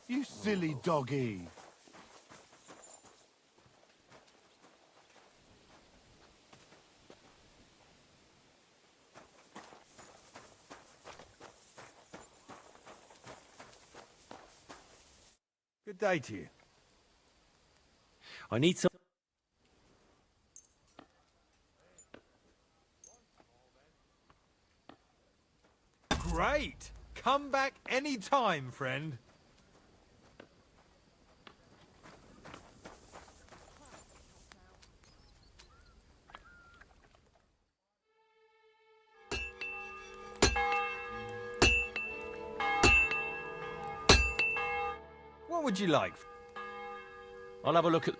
You silly doggy. Good day to you. I need some. Great! Come back any time, friend. What would you like? I'll have a look at.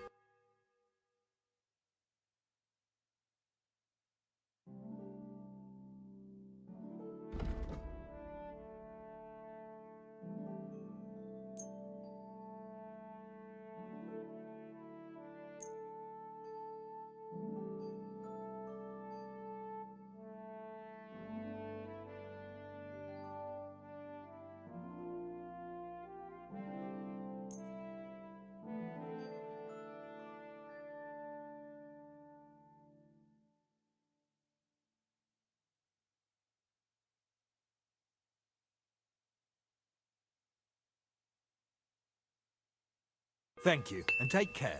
Thank you, and take care.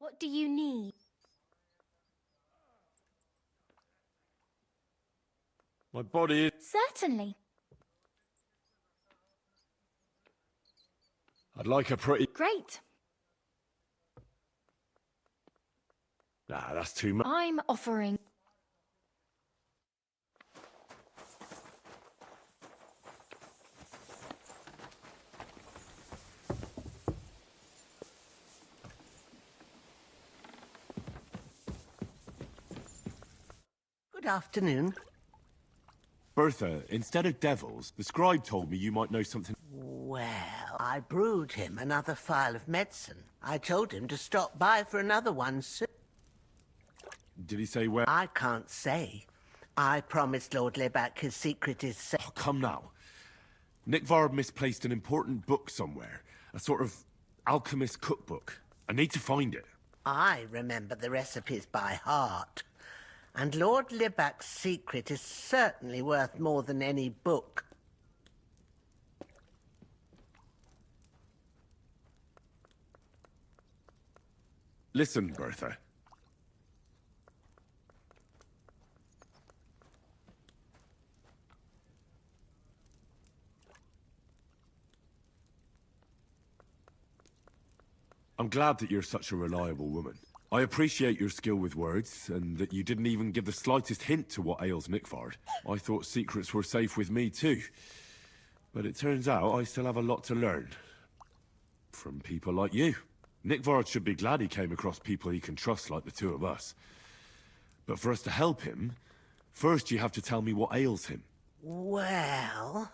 What do you need? My body is. Certainly. I'd like a pretty. Great. Nah, that's too much. I'm offering. Good afternoon. Bertha, instead of devils, the scribe told me you might know something. Well, I brewed him another phial of medicine. I told him to stop by for another one soon. Did he say where? I can't say. I promised Lord Libac his secret is safe. Oh, come now. Nick Vard misplaced an important book somewhere. A sort of alchemist cookbook. I need to find it. I remember the recipes by heart. And Lord Libac's secret is certainly worth more than any book. Listen, Bertha. I'm glad that you're such a reliable woman. I appreciate your skill with words, and that you didn't even give the slightest hint to what ails Nickvard. I thought secrets were safe with me too. But it turns out I still have a lot to learn. From people like you. Nickvard should be glad he came across people he can trust like the two of us. But for us to help him, first you have to tell me what ails him. Well,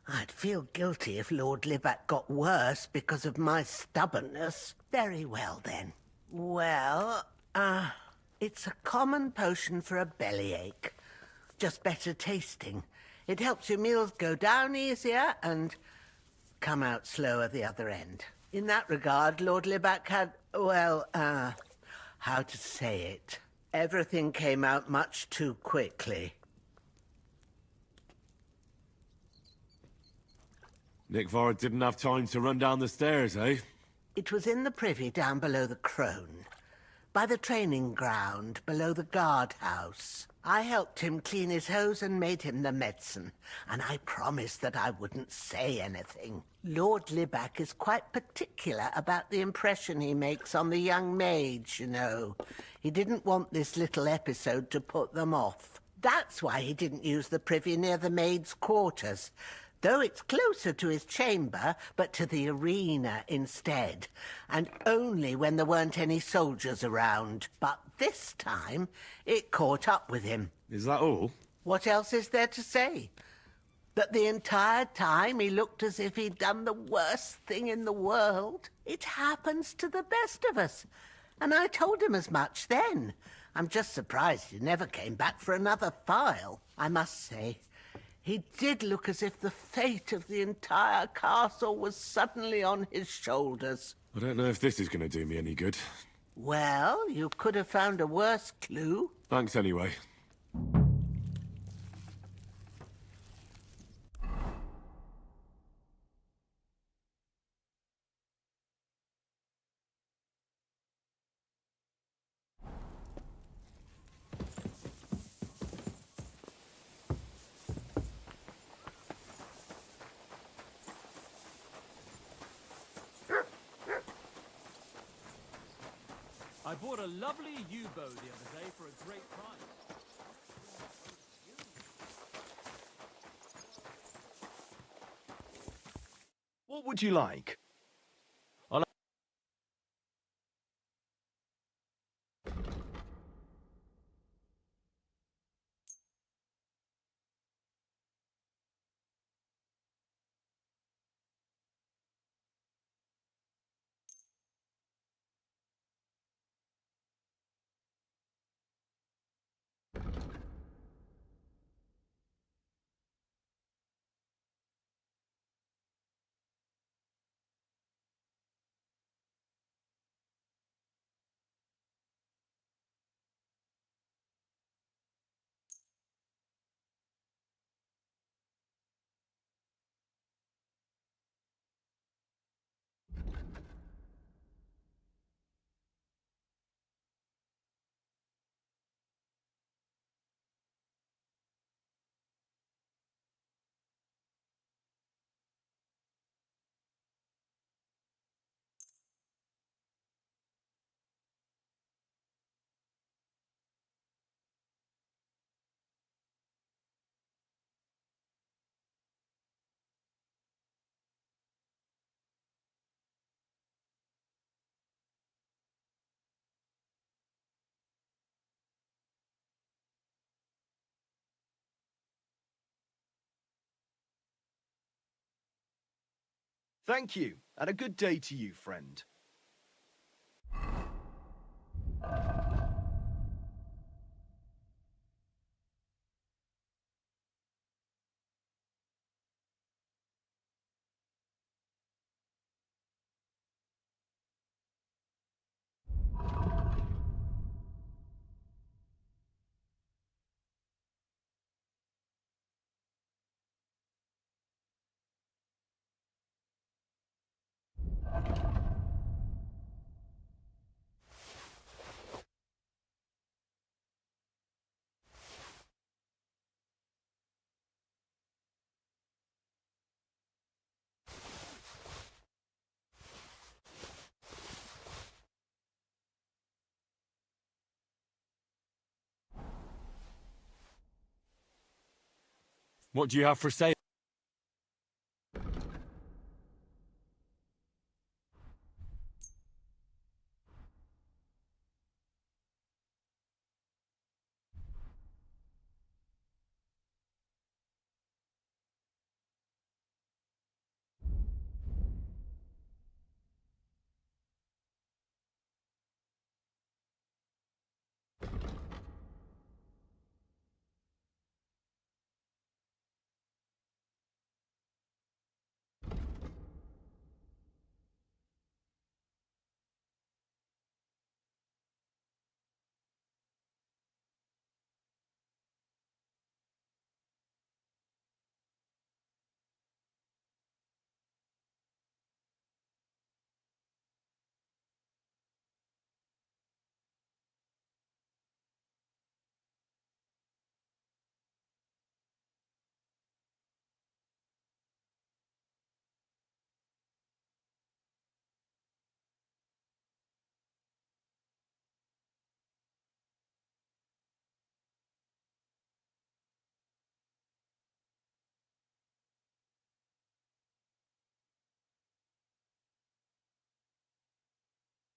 I'd feel guilty if Lord Libac got worse because of my stubbornness. Very well, then. Well, it's a common potion for a bellyache. Just better tasting. It helps your meals go down easier and come out slower the other end. In that regard, Lord Libac had, well, how to say it? Everything came out much too quickly. Nickvard didn't have time to run down the stairs, eh? It was in the privy down below the crone, by the training ground below the guardhouse. I helped him clean his hose and made him the medicine, and I promised that I wouldn't say anything. Lord Libac is quite particular about the impression he makes on the young maids, you know. He didn't want this little episode to put them off. That's why he didn't use the privy near the maids' quarters. Though it's closer to his chamber, but to the arena instead. And only when there weren't any soldiers around. But this time, it caught up with him. Is that all? What else is there to say? That the entire time he looked as if he'd done the worst thing in the world. It happens to the best of us. And I told him as much then. I'm just surprised he never came back for another file. I must say, he did look as if the fate of the entire castle was suddenly on his shoulders. I don't know if this is going to do me any good. Well, you could have found a worse clue. Thanks anyway. I bought a lovely U-bow the other day for a great price. What would you like? Thank you, and a good day to you, friend. What do you have for sale?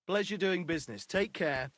Pleasure doing business. Take care.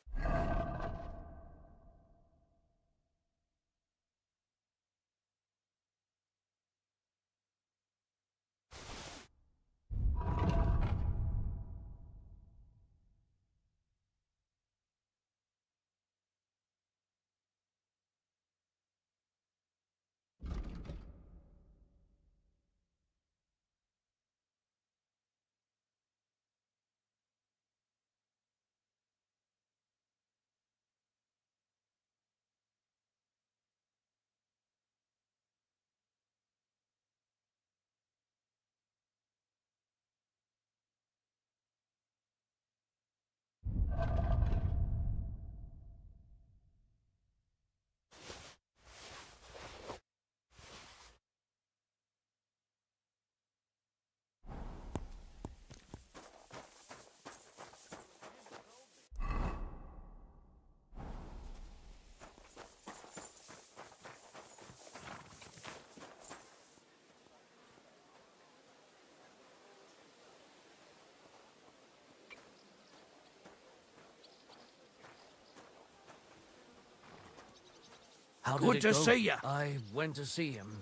How did it go? Good to see ya. I went to see him,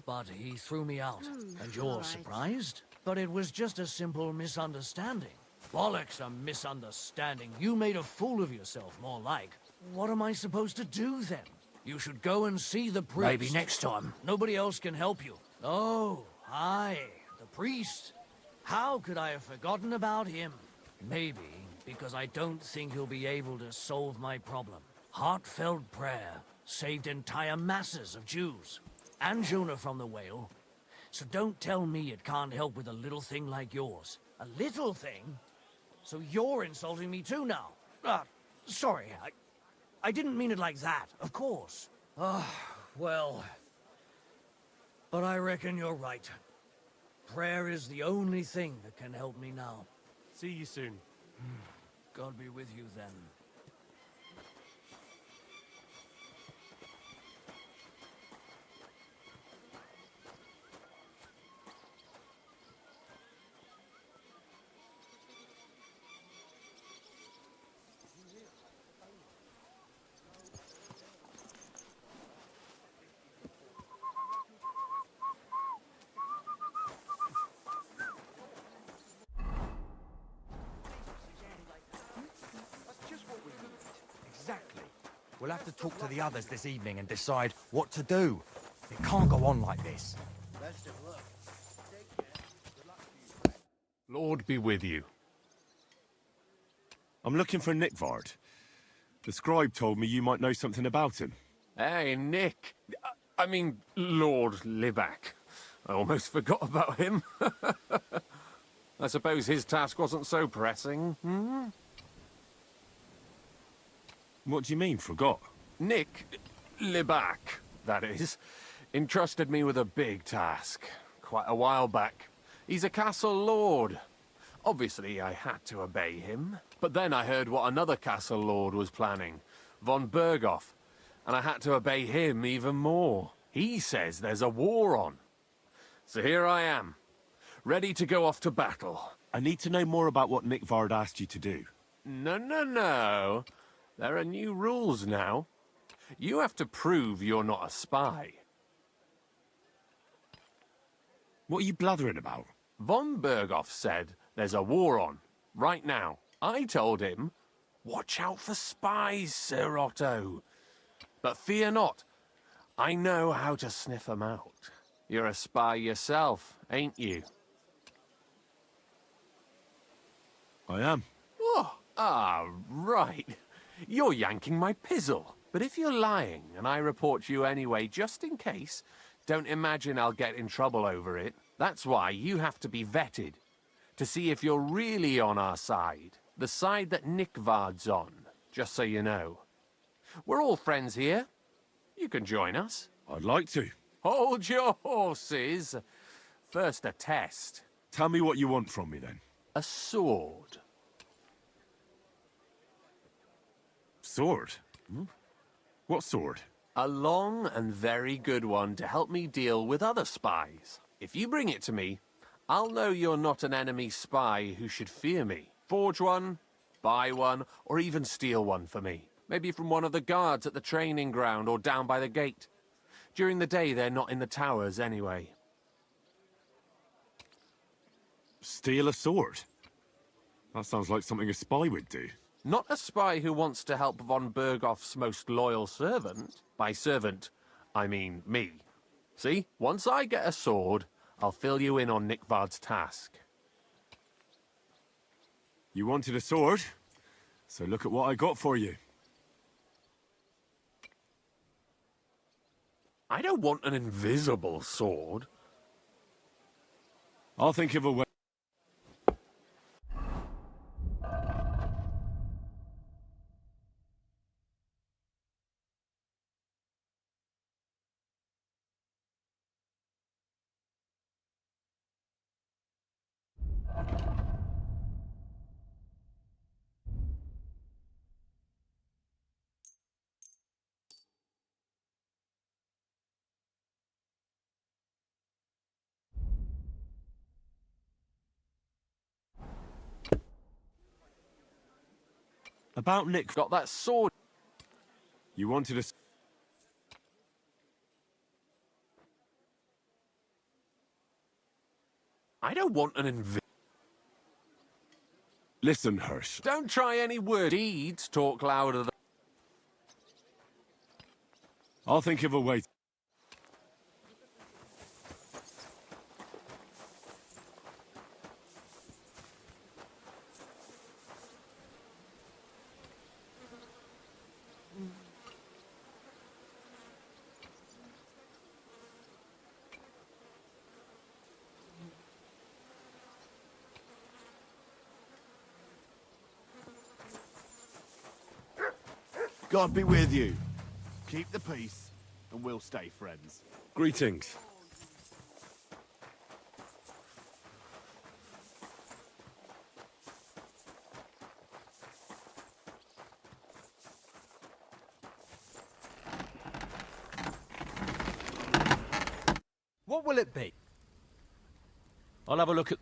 but he threw me out. And you're surprised? But it was just a simple misunderstanding. Bollocks, a misunderstanding. You made a fool of yourself, more like. What am I supposed to do then? You should go and see the priest. Maybe next time. Nobody else can help you. Oh, aye, the priest. How could I have forgotten about him? Maybe because I don't think he'll be able to solve my problem. Heartfelt prayer saved entire masses of Jews. And Jonah from the whale. So don't tell me it can't help with a little thing like yours. A little thing? So you're insulting me too now? Sorry, I didn't mean it like that, of course. Well... But I reckon you're right. Prayer is the only thing that can help me now. See you soon. God be with you then. We'll have to talk to the others this evening and decide what to do. It can't go on like this. Best of luck. Lord be with you. I'm looking for Nickvard. The scribe told me you might know something about him. Hey, Nick. I mean, Lord Libak. I almost forgot about him. I suppose his task wasn't so pressing. Hmm? What do you mean, forgot? Nick Libak, that is, entrusted me with a big task quite a while back. He's a castle lord. Obviously, I had to obey him. But then I heard what another castle lord was planning, von Berghoff, and I had to obey him even more. He says there's a war on. So here I am, ready to go off to battle. I need to know more about what Nickvard asked you to do. No. There are new rules now. You have to prove you're not a spy. What are you blathering about? Von Berghoff said there's a war on, right now. I told him, watch out for spies, Sir Otto. But fear not, I know how to sniff them out. You're a spy yourself, ain't you? I am. Right. You're yanking my pizzle. But if you're lying and I report you anyway, just in case, don't imagine I'll get in trouble over it. That's why you have to be vetted, to see if you're really on our side. The side that Nickvard's on, just so you know. We're all friends here. You can join us. I'd like to. Hold your horses. First a test. Tell me what you want from me, then. A sword. Sword? What sword? A long and very good one to help me deal with other spies. If you bring it to me, I'll know you're not an enemy spy who should fear me. Forge one, buy one, or even steal one for me. Maybe from one of the guards at the training ground or down by the gate. During the day, they're not in the towers anyway. Steal a sword? That sounds like something a spy would do. Not a spy who wants to help von Berghoff's most loyal servant. By servant, I mean me. See, once I get a sword, I'll fill you in on Nickvard's task. You wanted a sword? So look at what I got for you. I don't want an invisible sword. I'll think of a way. About Nick. Got that sword. You wanted a... I don't want an invisible... Listen, Hirsch. Don't try any word. Deeds talk louder than... I'll think of a way. God be with you. Keep the peace, and we'll stay friends. Greetings. What will it be? I'll have a look at...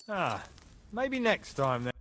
Ah, maybe next time then.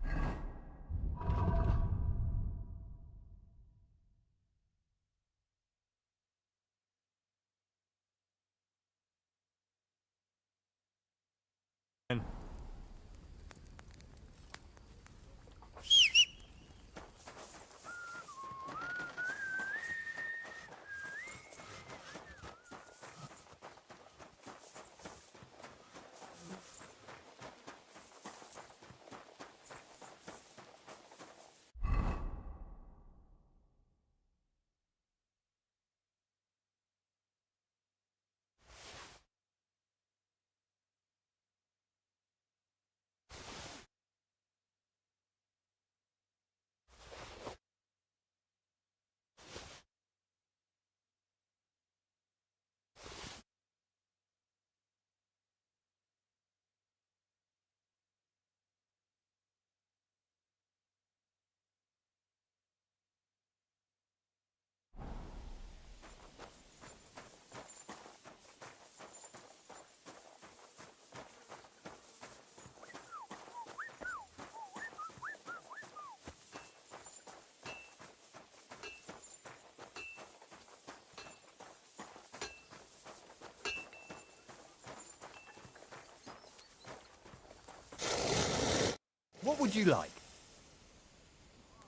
What would you like?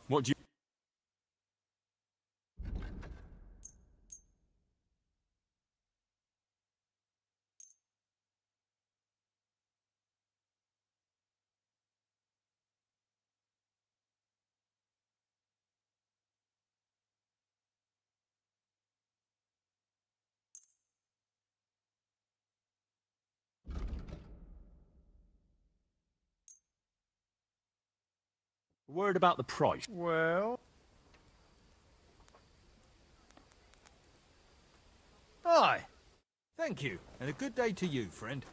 What do you... Word about the price. Well... Aye. Thank you, and a good day to you, friend.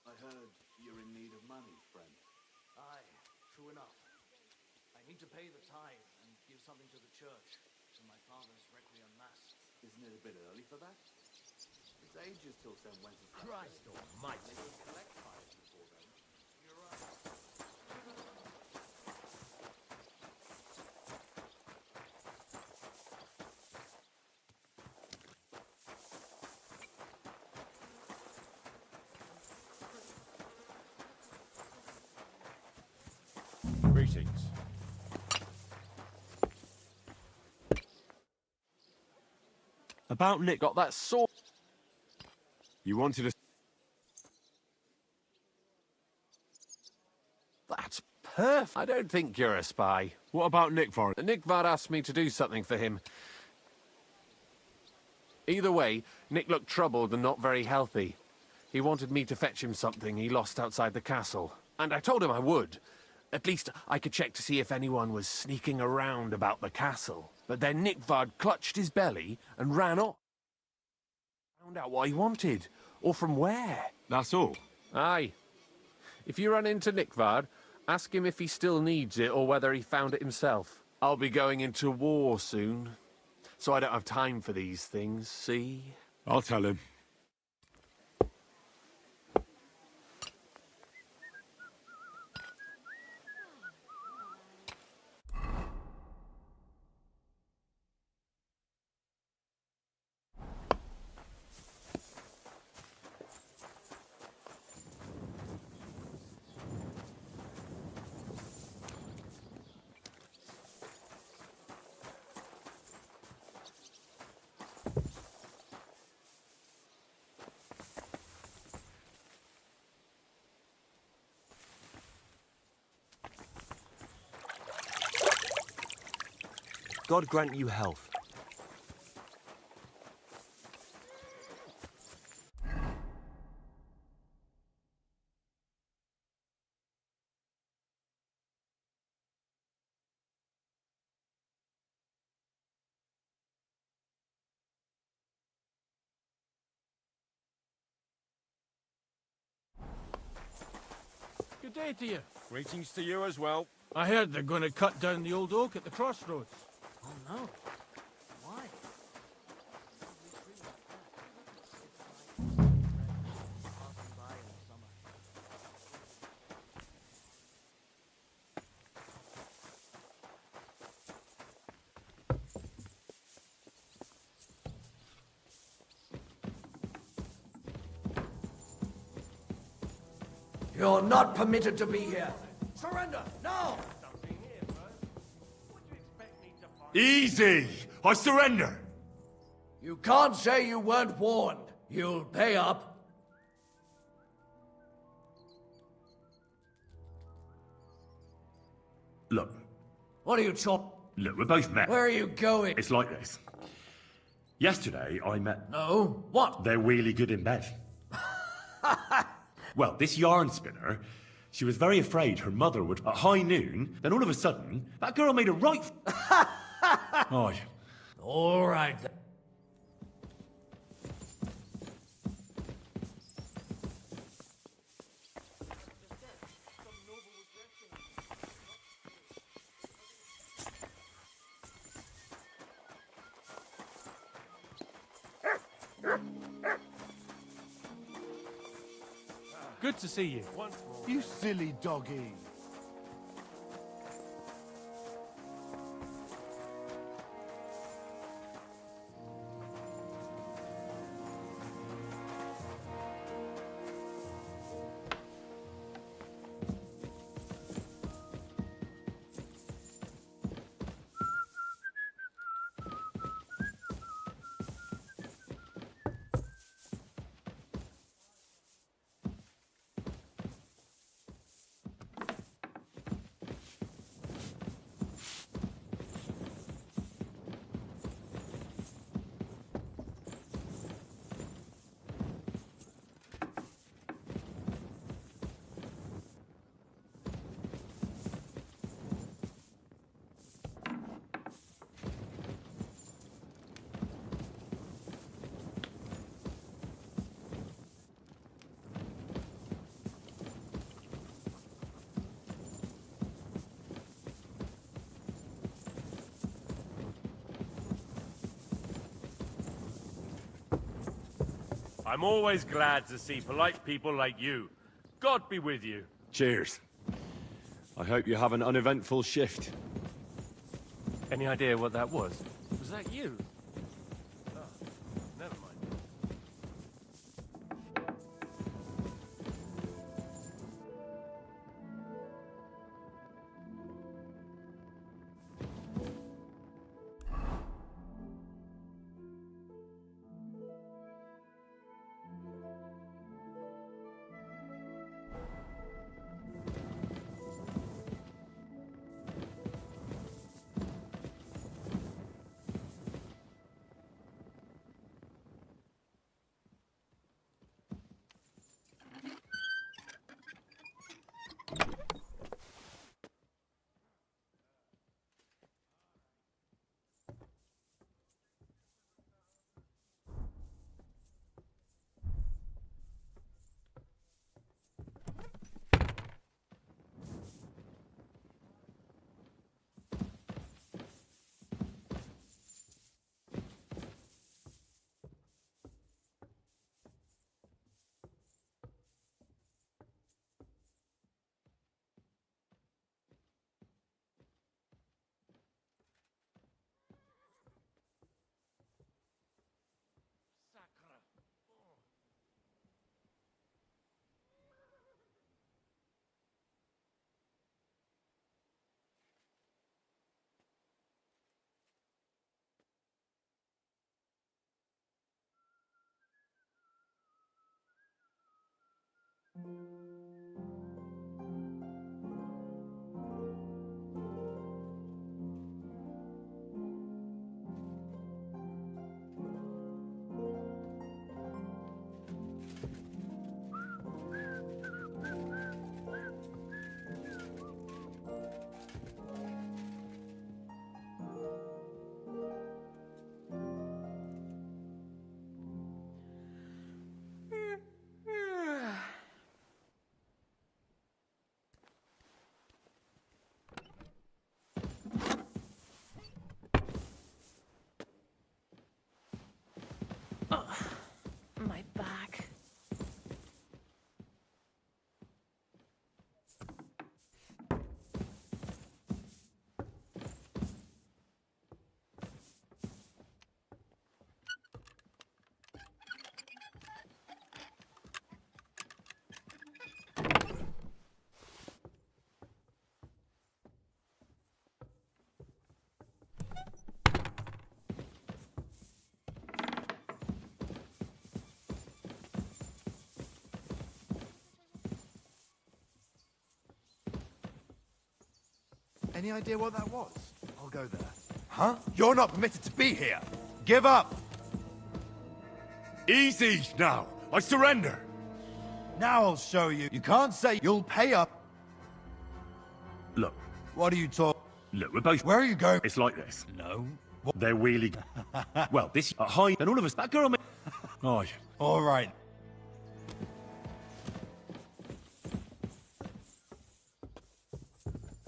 I heard you're in need of money, friend. Aye, true enough. I need to pay the tithe and give something to the church for my father's requiem mass. Isn't it a bit early for that? It's ages till St. Wenceslas. Christ almighty. They don't collect tithes before then. You're right. Greetings. About Nick... Got that sword. You wanted a... That's perfect. I don't think you're a spy. What about Nick Var? Nickvad asked me to do something for him. Either way, Nick looked troubled and not very healthy. He wanted me to fetch him something he lost outside the castle. And I told him I would. At least I could check to see if anyone was sneaking around about the castle. But then Nickvad clutched his belly and ran off. Found out what he wanted. Or from where. That's all. Aye. If you run into Nickvad, ask him if he still needs it or whether he found it himself. I'll be going into war soon, so I don't have time for these things, see? I'll tell him. God grant you health. Good day to you. Greetings to you as well. I heard they're going to cut down the old oak at the crossroads. Oh no. Why? You're not permitted to be here. Surrender, now! Easy! I surrender! You can't say you weren't warned. You'll pay up. Look, What are you talking? look, we're both men. Where are you going? It's like this. Yesterday, I met... No. What? They're really good in bed. Well, this yarn spinner, she was very afraid her mother would... At high noon, then all of a sudden, that girl made a right... Aye. All right then. Good to see you. You silly doggy. I'm always glad to see polite people like you. God be with you. Cheers. I hope you have an uneventful shift. Any idea what that was? Was that you? Oh, never mind. Any idea what that was? I'll go there. Huh? You're not permitted to be here. Give up. Easy now. I surrender. Now I'll show you. You can't say you'll pay up. Look, What are you talking? look, we're both... Where are you going? It's like this. No. They're really... well, this... high... and all of us... That girl... Aye. All right.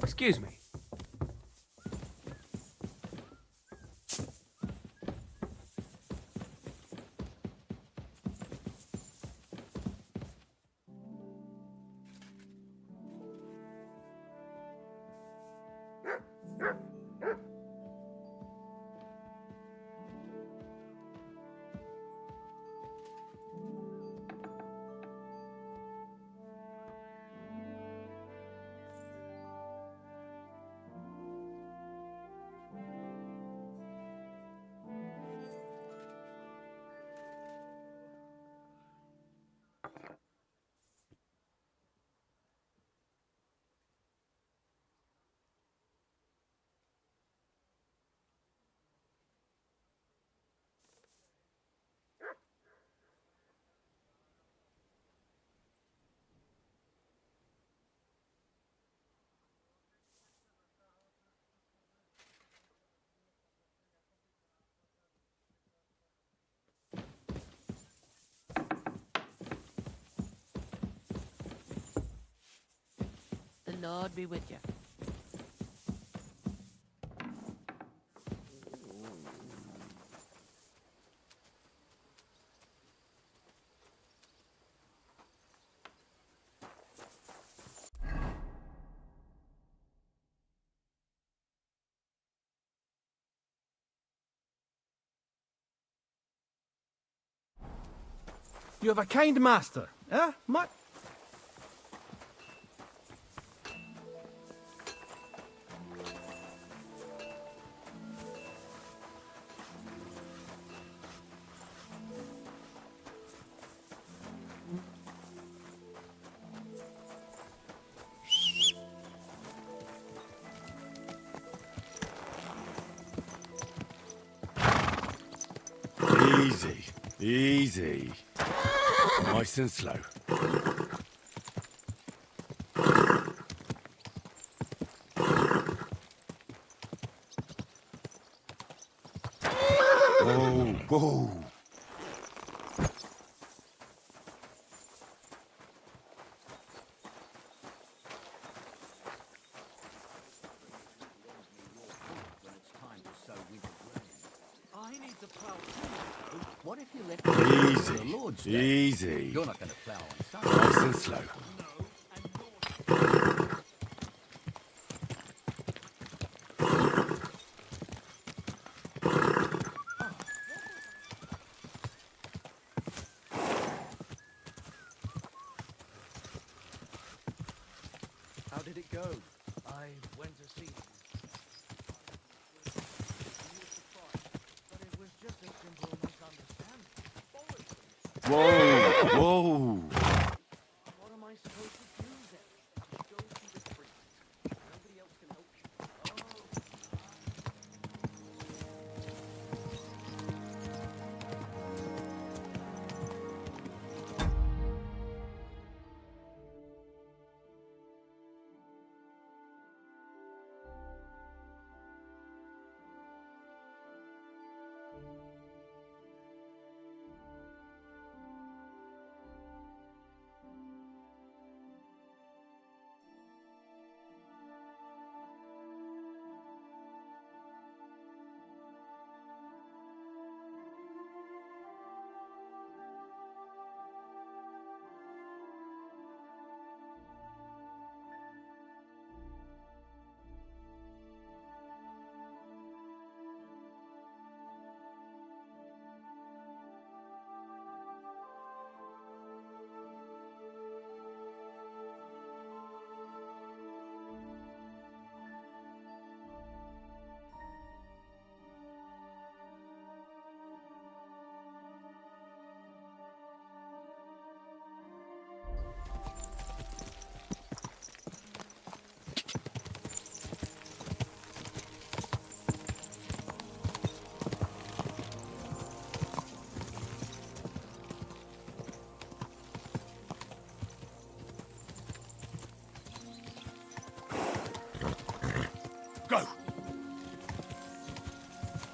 Excuse me. The Lord be with you. You have a kind master, eh? Easy. Easy. Nice and slow. Whoa, whoa. I need to plow too. What if you let Easy. the Lord's day? Easy. You're not going to plow on Sunday. Nice and slow. How did it go? I went to see him. But it was just a simple misunderstanding. Whoa, whoa. What am I supposed to do then? Go see the priest. Nobody else can help you.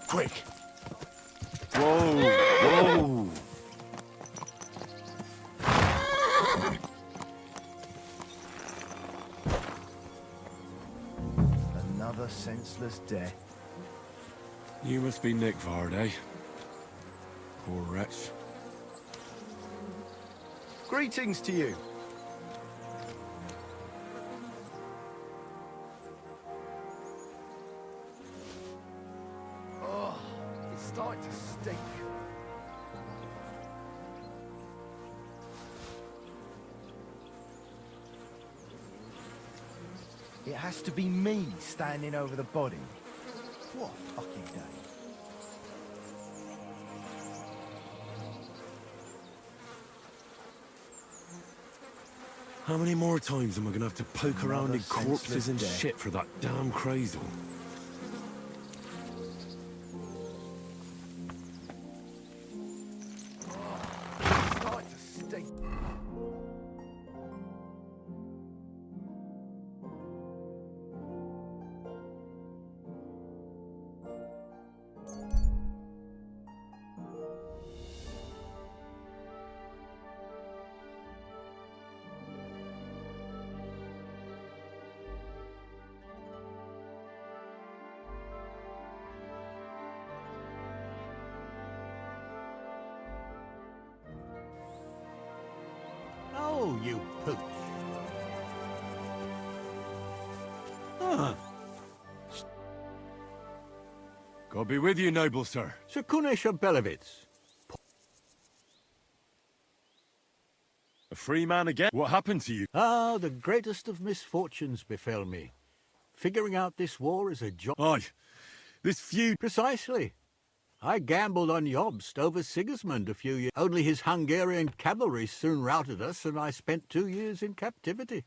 Quick! Whoa! Whoa! Another senseless death. You must be Nick Vard, eh? Poor wretch. Greetings to you. Oh, it's starting to stink. It has to be me standing over the body. What a fucking day. How many more times am I gonna have to poke around in corpses and death. shit for that damn cradle? It's starting to stink. Oh, you pooch. God be with you, noble sir. Sekunesha Belevitz. A free man again? What happened to you? Ah, the greatest of misfortunes befell me. Figuring out this war is a job. Aye. This feud... Precisely. I gambled on Jobst over Sigismund a few years. Only his Hungarian cavalry soon routed us, and I spent 2 years in captivity.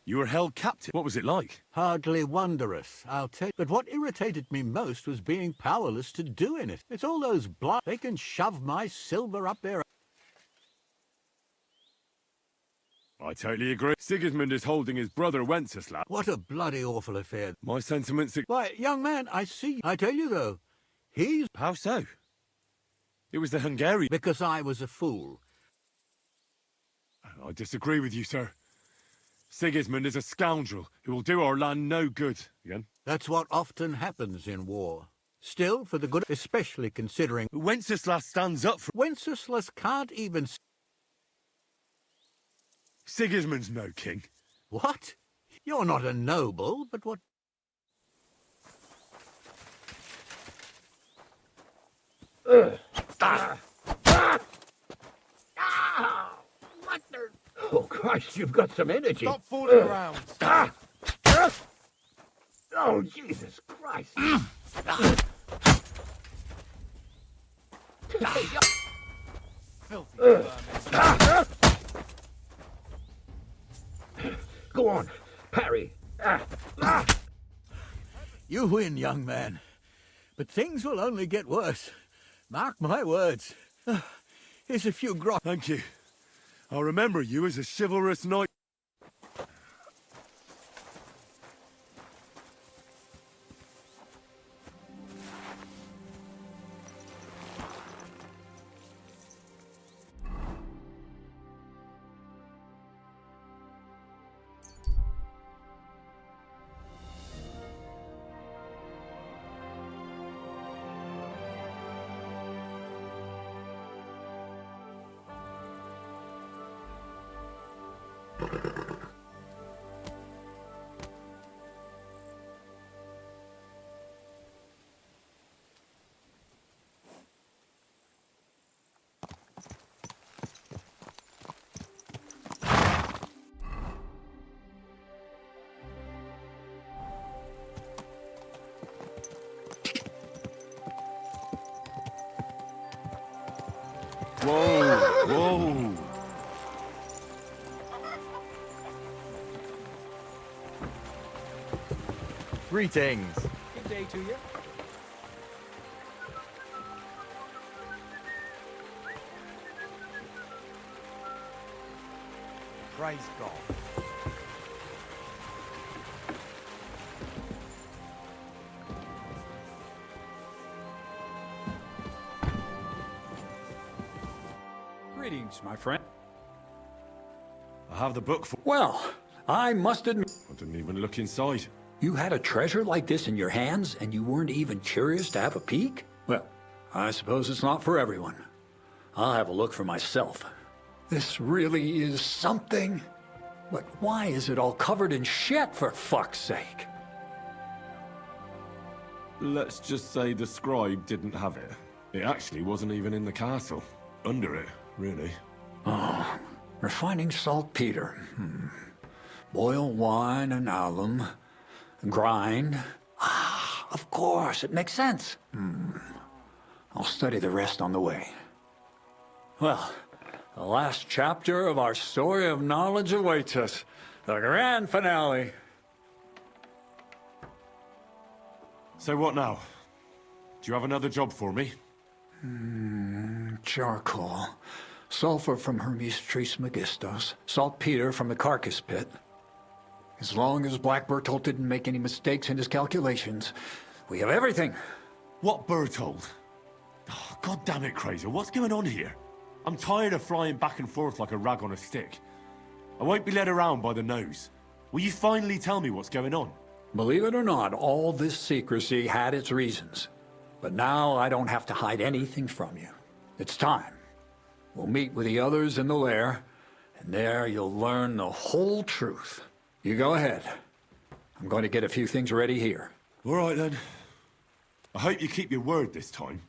You were held captive. What was it like? Hardly wondrous, I'll tell you. But what irritated me most was being powerless to do anything. It's all those They can shove my silver up their... I totally agree. Sigismund is holding his brother Wenceslav. What a bloody awful affair. My sentiments... Why, young man, I see. I tell you, though, he's... How so? It was the Hungarian... Because I was a fool. I disagree with you, sir. Sigismund is a scoundrel who will do our land no good. Again? That's what often happens in war. Still, for the good, especially considering... Wenceslas stands up for... Wenceslas can't even... Sigismund's no king. What? You're not a noble, but what... What the... Oh, Christ, you've got some energy. Stop fooling around. Oh, Jesus Christ. Filthy vermin. Go on, parry. You win, young man. But things will only get worse. Mark my words. Here's a few grosz. Thank you. I'll remember you as a chivalrous knight. Greetings. Good day to you. Praise God. Greetings, my friend. I have the book for... Well, I must admit... I didn't even look inside. You had a treasure like this in your hands, and you weren't even curious to have a peek? Well, I suppose it's not for everyone. I'll have a look for myself. This really is something. But why is it all covered in shit, for fuck's sake? Let's just say the scribe didn't have it. It actually wasn't even in the castle. Under it, really. Oh, refining saltpeter. Boil wine and alum. Grind. Ah, of course, it makes sense. I'll study the rest on the way. Well, the last chapter of our story of knowledge awaits us. The grand finale. So what now? Do you have another job for me? Charcoal. Sulfur from Hermes Trismegistos. Saltpeter from the carcass pit. As long as Black Bertolt didn't make any mistakes in his calculations, we have everything. What Bertolt? Oh, God damn it, Kraser, what's going on here? I'm tired of flying back and forth like a rag on a stick. I won't be led around by the nose. Will you finally tell me what's going on? Believe it or not, all this secrecy had its reasons. But now I don't have to hide anything from you. It's time. We'll meet with the others in the lair, and there you'll learn the whole truth. You go ahead. I'm going to get a few things ready here. All right, then. I hope you keep your word this time.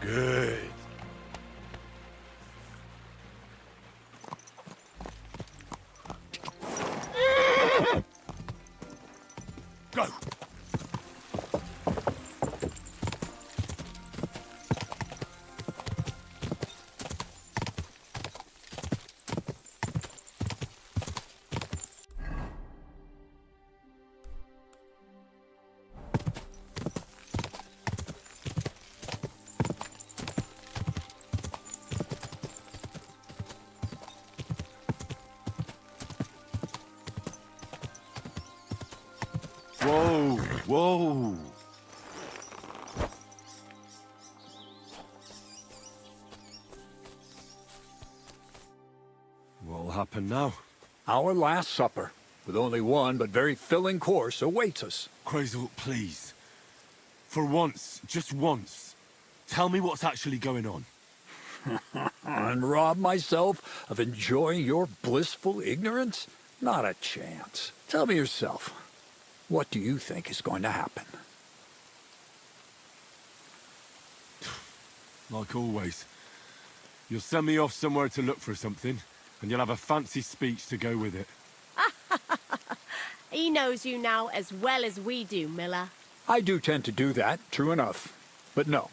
Good. Go. Whoa, whoa. What'll happen now? Our last supper, with only one but very filling course, awaits us. Crazel, please. For once, just once, tell me what's actually going on. And rob myself of enjoying your blissful ignorance? Not a chance. Tell me yourself, what do you think is going to happen? Like always. You'll send me off somewhere to look for something, and you'll have a fancy speech to go with it. He knows you now as well as we do, Miller. I do tend to do that, true enough. But no,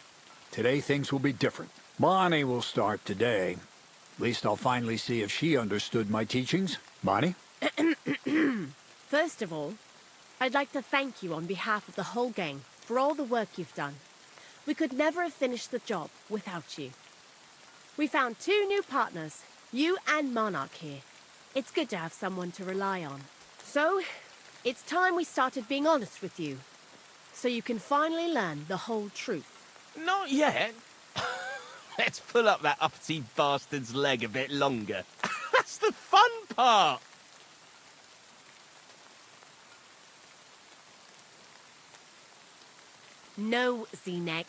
today things will be different. Bonnie will start today. At least I'll finally see if she understood my teachings. Bonnie? First of all, I'd like to thank you on behalf of the whole gang for all the work you've done. We could never have finished the job without you. We found 2 new partners, you and Monarch here. It's good to have someone to rely on. So, it's time we started being honest with you, so you can finally learn the whole truth. Not yet. Let's pull up that uppity bastard's leg a bit longer. That's the fun part! No, Z-Neck.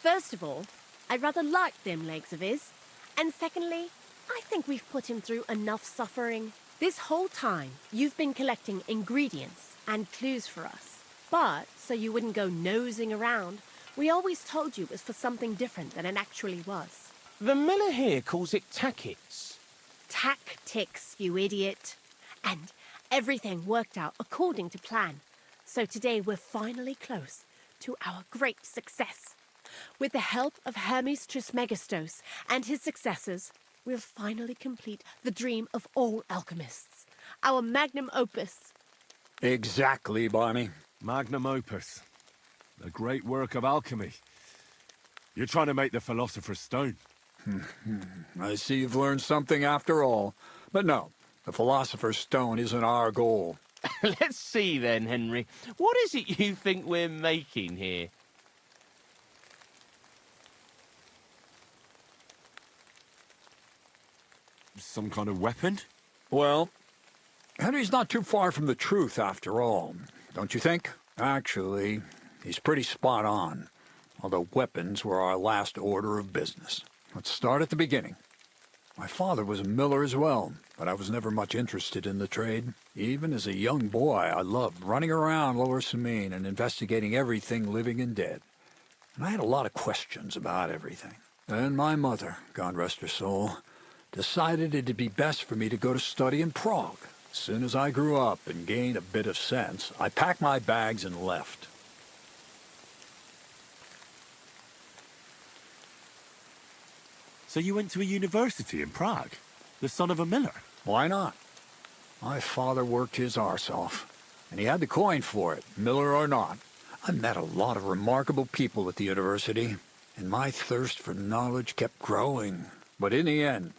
First of all, I'd rather like them legs of his. And secondly, I think we've put him through enough suffering. This whole time, you've been collecting ingredients and clues for us. But, so you wouldn't go nosing around, we always told you it was for something different than it actually was. The miller here calls it tackets. Tactics, you idiot. And everything worked out according to plan. So today we're finally close to our great success. With the help of Hermes Trismegistos and his successors, we'll finally complete the dream of all alchemists. Our magnum opus. Exactly, Bonnie. Magnum opus. A great work of alchemy. You're trying to make the Philosopher's Stone. I see you've learned something after all. But no, the Philosopher's Stone isn't our goal. Let's see then, Henry. What is it you think we're making here? Some kind of weapon? Well, Henry's not too far from the truth after all, don't you think? Actually, he's pretty spot on. Although weapons were our last order of business. Let's start at the beginning. My father was a miller as well, but I was never much interested in the trade. Even as a young boy, I loved running around Lower Samine and investigating everything living and dead. And I had a lot of questions about everything. Then my mother, God rest her soul, decided it'd be best for me to go to study in Prague. As soon as I grew up and gained a bit of sense, I packed my bags and left. So you went to a university in Prague? The son of a miller? Why not? My father worked his arse off, and he had the coin for it, miller or not. I met a lot of remarkable people at the university, and my thirst for knowledge kept growing. But in the end,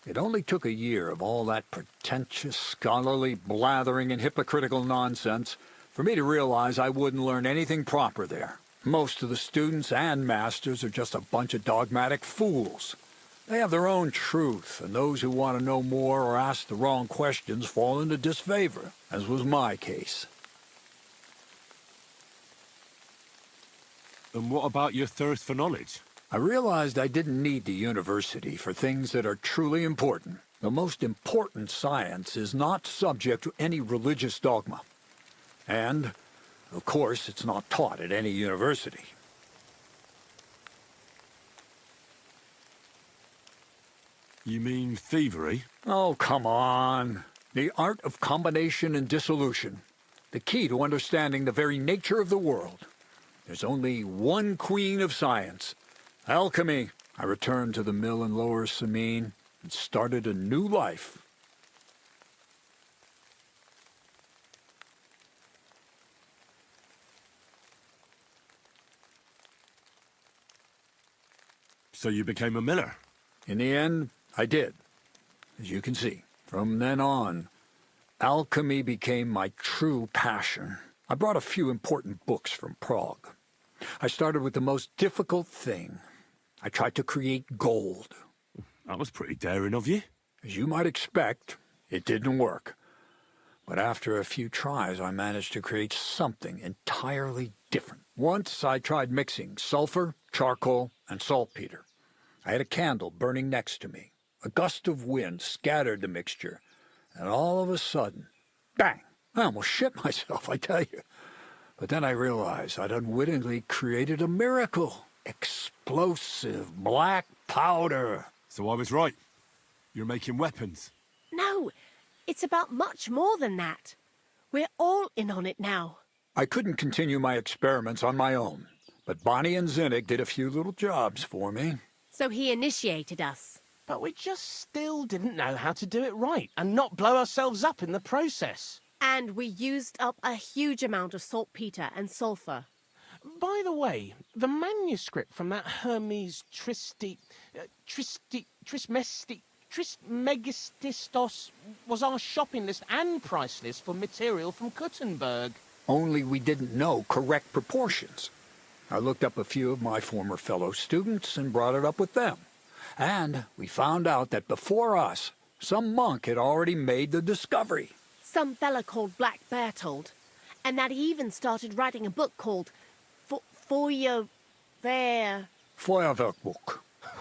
it only took a year of all that pretentious, scholarly blathering and hypocritical nonsense for me to realize I wouldn't learn anything proper there. Most of the students and masters are just a bunch of dogmatic fools. They have their own truth, and those who want to know more or ask the wrong questions fall into disfavor, as was my case. And what about your thirst for knowledge? I realized I didn't need the university for things that are truly important. The most important science is not subject to any religious dogma. And, of course, it's not taught at any university. You mean thievery? Oh, come on. The art of combination and dissolution. The key to understanding the very nature of the world. There's only one queen of science. Alchemy. I returned to the mill in Lower Samine and started a new life. So you became a miller? In the end, I did, as you can see. From then on, alchemy became my true passion. I brought a few important books from Prague. I started with the most difficult thing. I tried to create gold. That was pretty daring of you. As you might expect, it didn't work. But after a few tries, I managed to create something entirely different. Once I tried mixing sulfur, charcoal, and saltpeter. I had a candle burning next to me. A gust of wind scattered the mixture, and all of a sudden, bang! I almost shit myself, I tell you. But then I realized I'd unwittingly created a miracle. Explosive black powder. So I was right. You're making weapons. No, it's about much more than that. We're all in on it now. I couldn't continue my experiments on my own, but Bonnie and Zinnig did a few little jobs for me. So he initiated us. But we just still didn't know how to do it right and not blow ourselves up in the process. And we used up a huge amount of saltpeter and sulfur. By the way, the manuscript from that Hermes Trismegistos was our shopping list and price list for material from Kuttenberg. Only we didn't know correct proportions. I looked up a few of my former fellow students and brought it up with them. And we found out that before us, some monk had already made the discovery. Some fella called Black Bertold. And that he even started writing a book called Feuerwerkbuch.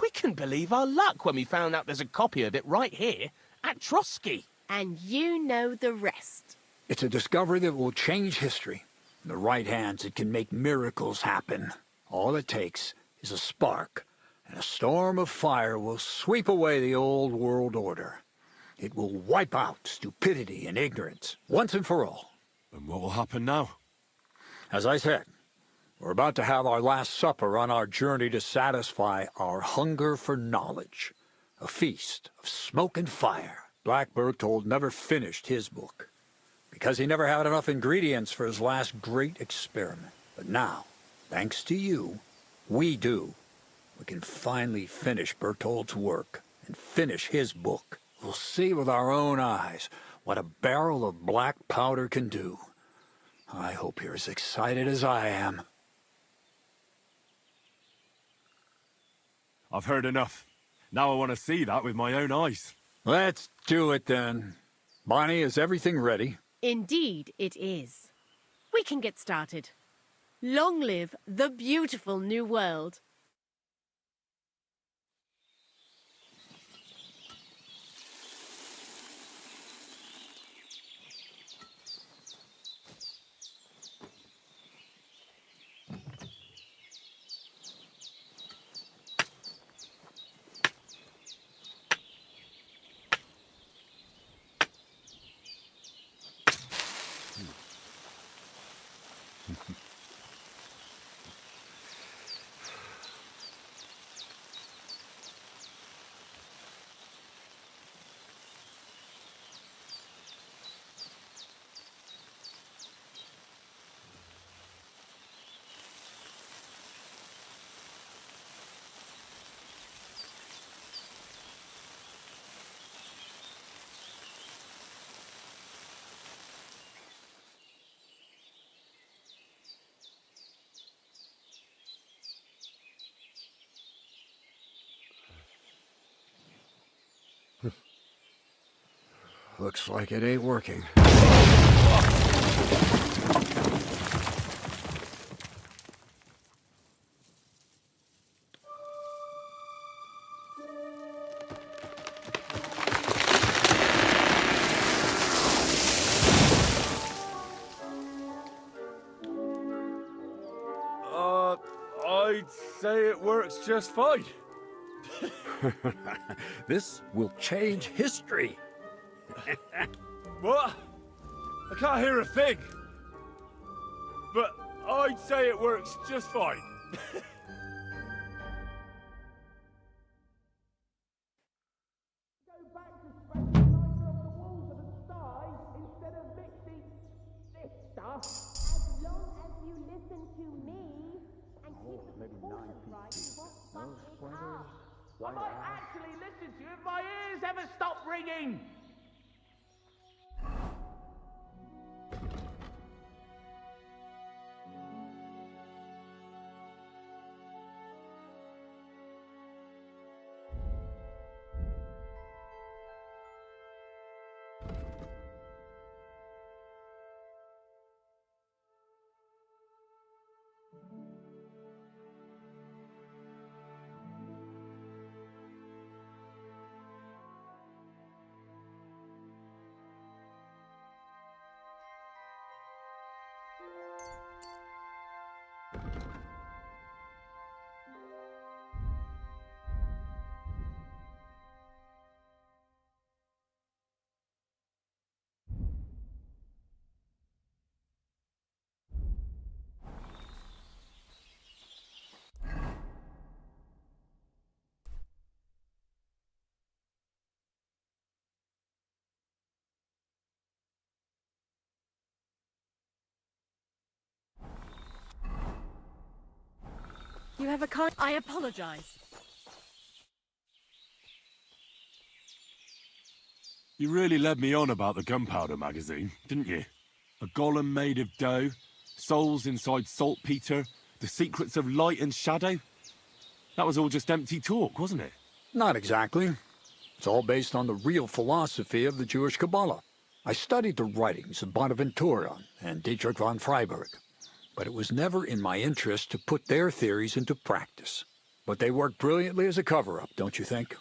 We couldn't believe our luck when we found out there's a copy of it right here at Trotsky. And you know the rest. It's a discovery that will change history. In the right hands, it can make miracles happen. All it takes is a spark, and a storm of fire will sweep away the old world order. It will wipe out stupidity and ignorance, once and for all. And what will happen now? As I said, we're about to have our last supper on our journey to satisfy our hunger for knowledge. A feast of smoke and fire. Black Bertold never finished his book, because he never had enough ingredients for his last great experiment. But now, thanks to you, we do. We can finally finish Bertold's work and finish his book. We'll see with our own eyes what a barrel of black powder can do. I hope you're as excited as I am. I've heard enough. Now I want to see that with my own eyes. Let's do it then. Bonnie, is everything ready? Indeed it is. We can get started. Long live the beautiful new world. Looks like it ain't working. I'd say it works just fine. This will change history. What? I can't hear a thing. But I'd say it works just fine. I might actually listen to you if my ears ever stop ringing. You have a kind... I apologize. You really led me on about the gunpowder magazine, didn't you? A golem made of dough, souls inside saltpeter, the secrets of light and shadow. That was all just empty talk, wasn't it? Not exactly. It's all based on the real philosophy of the Jewish Kabbalah. I studied the writings of Bonaventura and Dietrich von Freiberg, but it was never in my interest to put their theories into practice. But they work brilliantly as a cover-up, don't you think?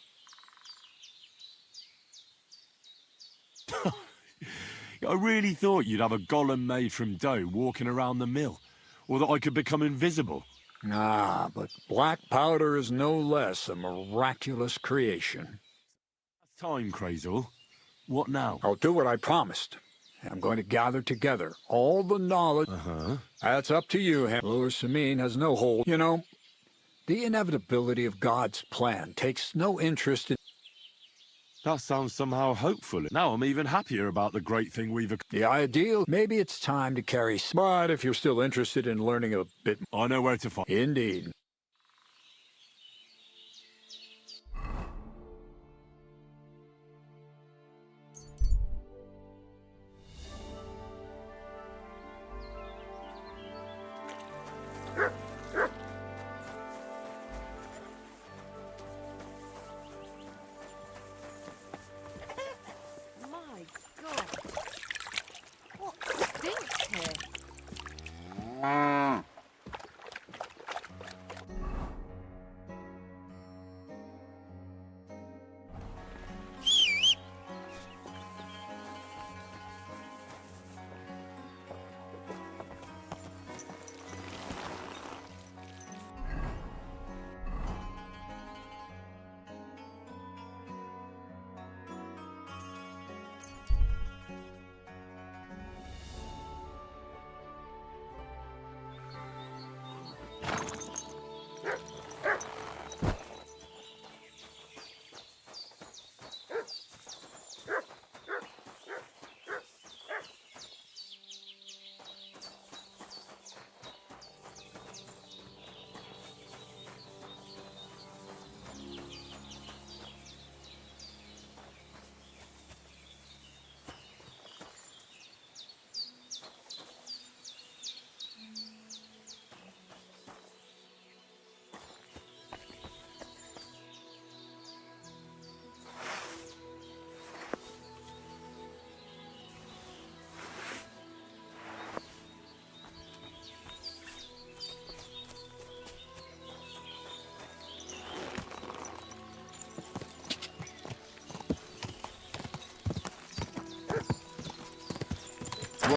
I really thought you'd have a golem made from dough walking around the mill, or that I could become invisible. Ah, but black powder is no less a miraculous creation. Time, Crazel. What now? I'll do what I promised. I'm going to gather together all the knowledge. That's up to you, Lord Samin has no hold. You know, the inevitability of God's plan takes no interest in... That sounds somehow hopeful. Now I'm even happier about the great thing we've... The ideal, maybe it's time to carry... But if you're still interested in learning a bit... I know where to find... Indeed.